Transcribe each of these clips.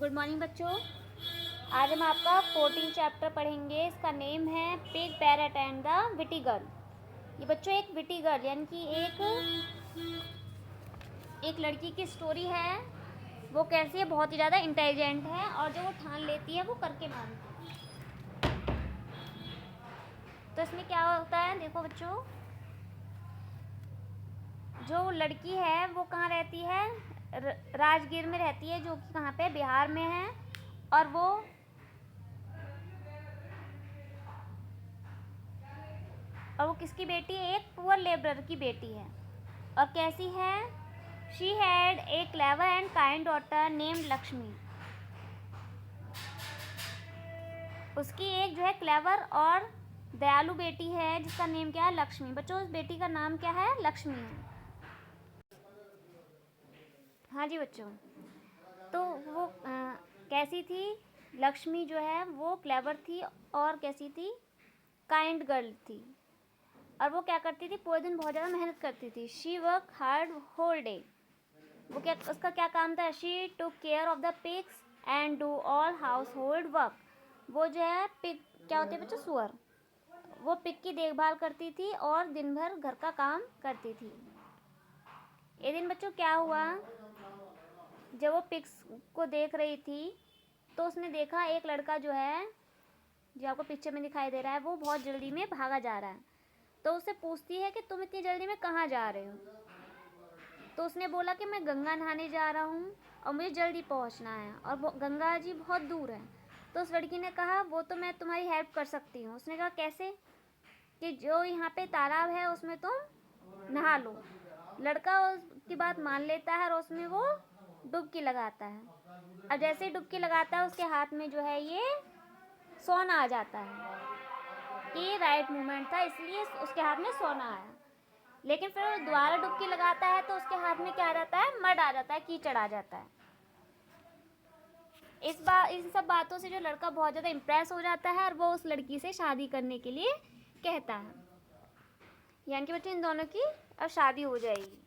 Good morning बच्चों। आज हम आपका 14 चैप्टर पढ़ेंगे। इसका नेम है pig, parrot and the witty girl. ये बच्चों एक विटी गर्ल यानी कि एक लड़की की स्टोरी है। वो कैसी है, बहुत ही ज़्यादा इंटेलिजेंट है और जो वो ठान लेती है वो करके मानती है। तो इसमें क्या होता है, देखो बच्चों, जो लड़की है वो कहाँ रहती है, राजगीर में रहती है, जो कि कहाँ पे, बिहार में है। और वो किसकी बेटी है, एक पुअर लेबरर की बेटी है। और कैसी है, she had a clever and kind daughter named Lakshmi. उसकी एक जो है क्लेवर और दयालु बेटी है जिसका नेम क्या है, लक्ष्मी। बच्चों, उस बेटी का नाम क्या है, लक्ष्मी है। हाँ जी बच्चों, तो वो कैसी थी, लक्ष्मी जो है वो क्लेवर थी और कैसी थी, काइंड गर्ल थी। और वो क्या करती थी, पूरे दिन बहुत ज़्यादा मेहनत करती थी। She work hard whole day. वो क्या, उसका क्या काम था, she took care of the pigs and do all household work. वो जो है पिग क्या होते हैं बच्चों, सुअर। वो पिग की देखभाल करती थी और दिन भर घर का काम करती थी। एक दिन बच्चों क्या हुआ, जब वो पिग्स को देख रही थी तो उसने देखा एक लड़का जो है, जो आपको पिक्चर में दिखाई दे रहा है, वो बहुत जल्दी में भागा जा रहा है। तो उससे पूछती है कि तुम इतनी जल्दी में कहाँ जा रहे हो। तो उसने बोला कि मैं गंगा नहाने जा रहा हूँ और मुझे जल्दी पहुँचना है और गंगा जी बहुत दूर है। तो उस लड़की ने कहा वो तो मैं तुम्हारी हेल्प कर सकती हूँ। उसने कहा कैसे, कि जो यहाँ पे तालाब है उसमें तुम नहा लो। लड़का उसकी बात मान लेता है और उसमें वो डुबकी लगाता है। और जैसे ही डुबकी लगाता है उसके हाथ में जो है ये सोना आ जाता है। ये राइट मूवमेंट था, इसलिए उसके हाथ में सोना आया। लेकिन फिर वो दोबारा डुबकी लगाता है तो उसके हाथ में क्या आ जाता है, मड आ जाता है, कीचड़ आ जाता है। इन सब बातों से जो लड़का बहुत ज़्यादा इम्प्रेस हो जाता है और वो उस लड़की से शादी करने के लिए कहता है। यानी कि बच्चों इन दोनों की अब शादी हो जाएगी।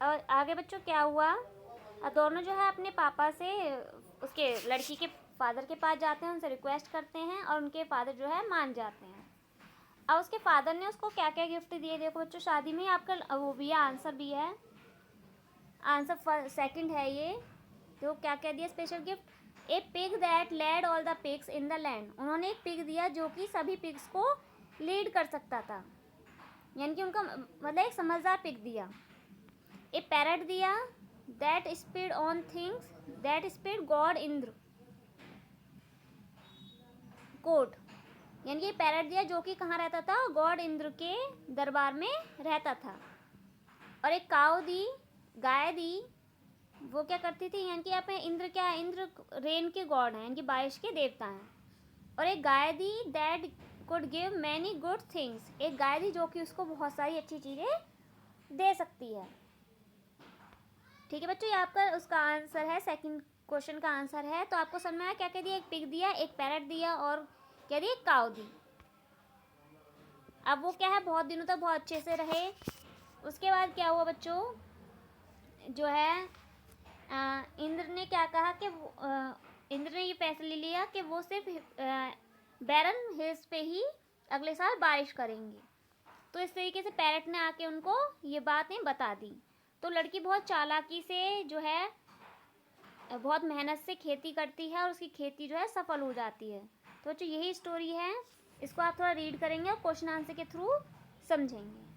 और आगे बच्चों क्या हुआ, दोनों जो है अपने पापा से, उसके लड़की के फादर के पास जाते हैं, उनसे रिक्वेस्ट करते हैं और उनके फादर जो है मान जाते हैं। अब उसके फादर ने उसको क्या क्या गिफ्ट दिए, देखो बच्चों, शादी में आपका वो भी है, आंसर भी है। आंसर सेकंड है ये, तो क्या क्या दिया special gift, a pig that led all the pigs in the land. उन्होंने एक पिग दिया जो कि सभी पिग्स को लीड कर सकता था, यानी कि उनका मतलब एक समझदार पिग दिया। ए पैरट दिया that speed on things that speed God Indra court. यानी कि पैरट दिया जो कि कहाँ रहता था, गॉड इंद्र के दरबार में रहता था। और एक काऊ दी, गाय दी, वो क्या करती थी, यानी कि यहाँ पे इंद्र क्या है, इंद्र रेन के गॉड हैं, यानी कि बारिश के देवता हैं। और एक गाय दी that could give many good things. एक गाय दी जो कि उसको बहुत सारी अच्छी चीज़ें दे सकती है। ठीक है बच्चों, ये आपका उसका आंसर है, सेकंड क्वेश्चन का आंसर है। तो आपको समझ में आया क्या क्या दिया, एक पिग दिया, एक पैरट दिया और क्या दिया, एक काऊ दी। अब वो क्या है, बहुत दिनों तक बहुत अच्छे से रहे। उसके बाद क्या हुआ बच्चों, जो है इंद्र ने क्या कहा कि इंद्र ने ये फैसला लिया कि वो सिर्फ बैरन हिल्स पे ही अगले साल बारिश करेंगे। तो इस तरीके से पैरट ने आके उनको ये बातें बता दी। तो लड़की बहुत चालाकी से जो है, बहुत मेहनत से खेती करती है और उसकी खेती जो है सफल हो जाती है। तो बच्चों यही स्टोरी है, इसको आप थोड़ा रीड करेंगे और क्वेश्चन आंसर के थ्रू समझेंगे।